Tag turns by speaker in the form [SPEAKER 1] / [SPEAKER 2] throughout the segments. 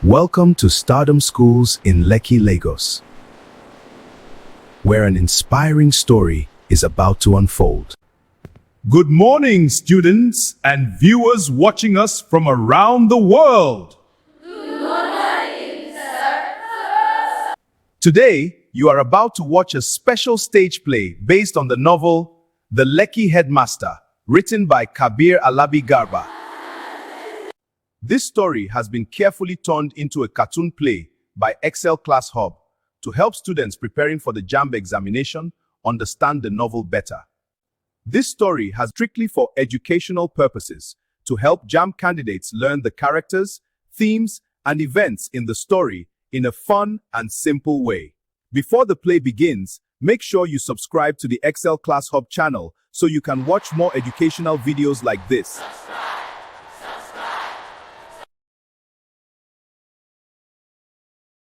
[SPEAKER 1] Welcome to Stardom Schools in Lekki, Lagos, where an inspiring story is about to unfold.
[SPEAKER 2] Good morning, students and viewers watching us from around the world.
[SPEAKER 3] Good morning, sir.
[SPEAKER 2] Today, you are about to watch a special stage play based on the novel The Lekki Headmaster, written by Kabir Alabi Garba. This story has been carefully turned into a cartoon play by Excel Class Hub to help students preparing for the JAMB examination understand the novel better. This story has strictly for educational purposes to help JAMB candidates learn the characters, themes, and events in the story in a fun and simple way. Before the play begins, make sure you subscribe to the Excel Class Hub channel so you can watch more educational videos like this.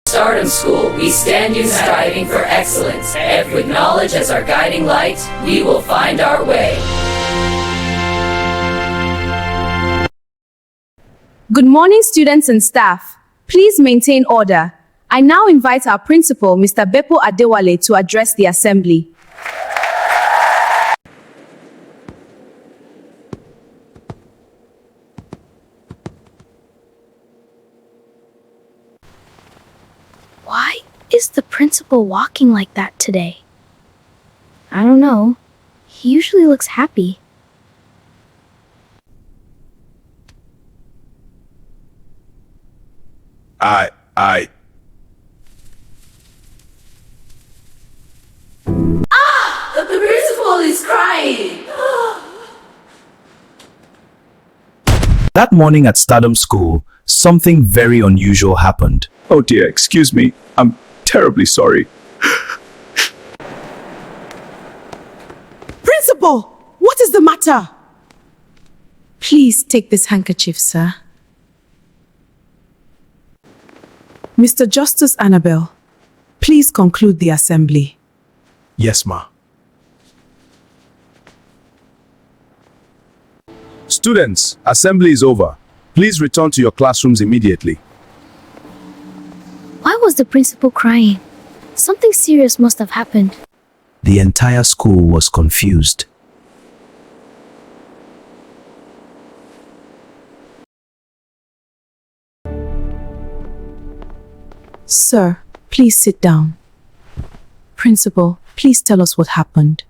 [SPEAKER 3] Stardom School, we stand you striving for excellence, and with knowledge as our guiding light, we will find our way.
[SPEAKER 4] Good morning, students and staff. Please maintain order. I now invite our principal, Mr. Bepo Adewale, to address the assembly.
[SPEAKER 5] Why is the principal walking like that today? I don't know. He usually looks happy.
[SPEAKER 3] The principal is crying.
[SPEAKER 1] That morning at Stardom School, something very unusual happened.
[SPEAKER 2] Oh dear, excuse me. I'm terribly sorry.
[SPEAKER 4] Principal, what is the matter? Please take this handkerchief, sir. Mr. Justice Annabelle, please conclude the assembly.
[SPEAKER 1] Yes, ma.
[SPEAKER 2] Students, assembly is over. Please return to your classrooms immediately.
[SPEAKER 5] Why was the principal crying? Something serious must have happened.
[SPEAKER 1] The entire school was confused.
[SPEAKER 4] Sir, please sit down. Principal, please tell us what happened.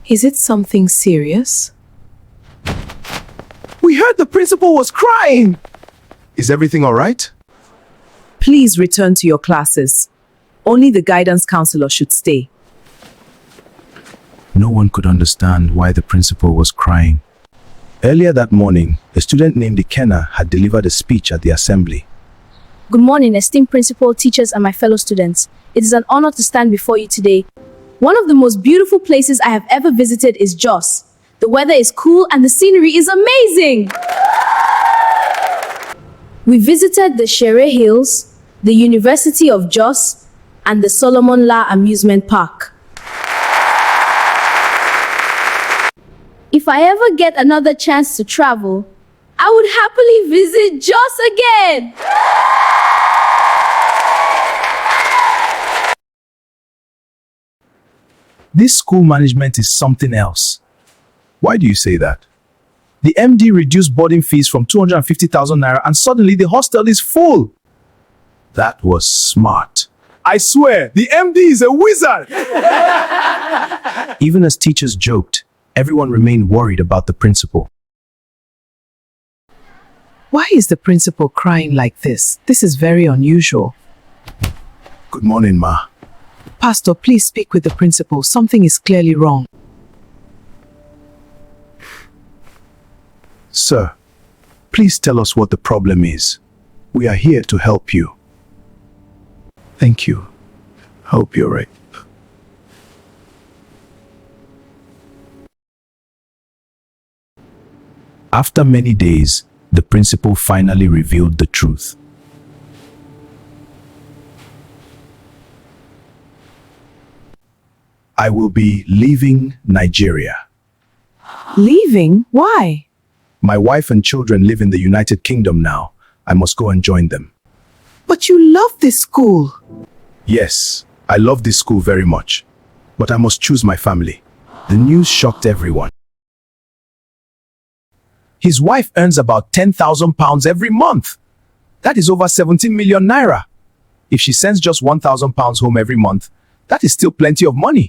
[SPEAKER 4] Is it something serious?
[SPEAKER 2] We heard the principal was crying. Is everything all right?
[SPEAKER 4] Please return to your classes. Only the guidance counselor should stay.
[SPEAKER 1] No one could understand why the principal was crying. Earlier that morning, a student named Eckenna had delivered a speech at the assembly.
[SPEAKER 5] Good morning, esteemed principal, teachers, and my fellow students. It is an honor to stand before you today. One of the most beautiful places I have ever visited is Jos. The weather is cool and the scenery is amazing. We visited the Shere Hills, the University of Jos, and the Solomon La Amusement Park. If I ever get another chance to travel, I would happily visit Jos again.
[SPEAKER 1] This school management is something else.
[SPEAKER 2] Why do you say that?
[SPEAKER 1] The MD reduced boarding fees from 250,000 naira and suddenly the hostel is full. That was smart.
[SPEAKER 2] I swear, the MD is a wizard.
[SPEAKER 1] Even as teachers joked, everyone remained worried about the principal.
[SPEAKER 4] Why is the principal crying like this? This is very unusual.
[SPEAKER 1] Good morning, ma.
[SPEAKER 4] Pastor, please speak with the principal. Something is clearly wrong.
[SPEAKER 1] Sir, please tell us what the problem is. We are here to help you. Thank you. Hope you're right. After many days, the principal finally revealed the truth. I will be leaving Nigeria.
[SPEAKER 4] Leaving? Why?
[SPEAKER 2] My wife and children live in the United Kingdom now. I must go and join them.
[SPEAKER 6] But you love this school.
[SPEAKER 2] Yes, I love this school very much. But I must choose my family. The news shocked everyone. His wife earns about £10,000 every month. That is over 17 million naira. If she sends just £1,000 home every month, that is still plenty of money.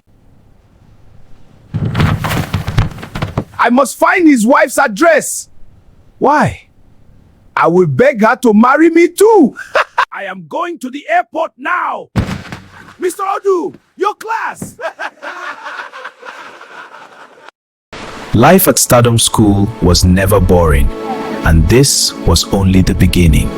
[SPEAKER 2] I must find his wife's address. Why? I will beg her to marry me too. I am going to the airport now. Mr. Odu, your class.
[SPEAKER 1] Life at Stardom School was never boring, and this was only the beginning.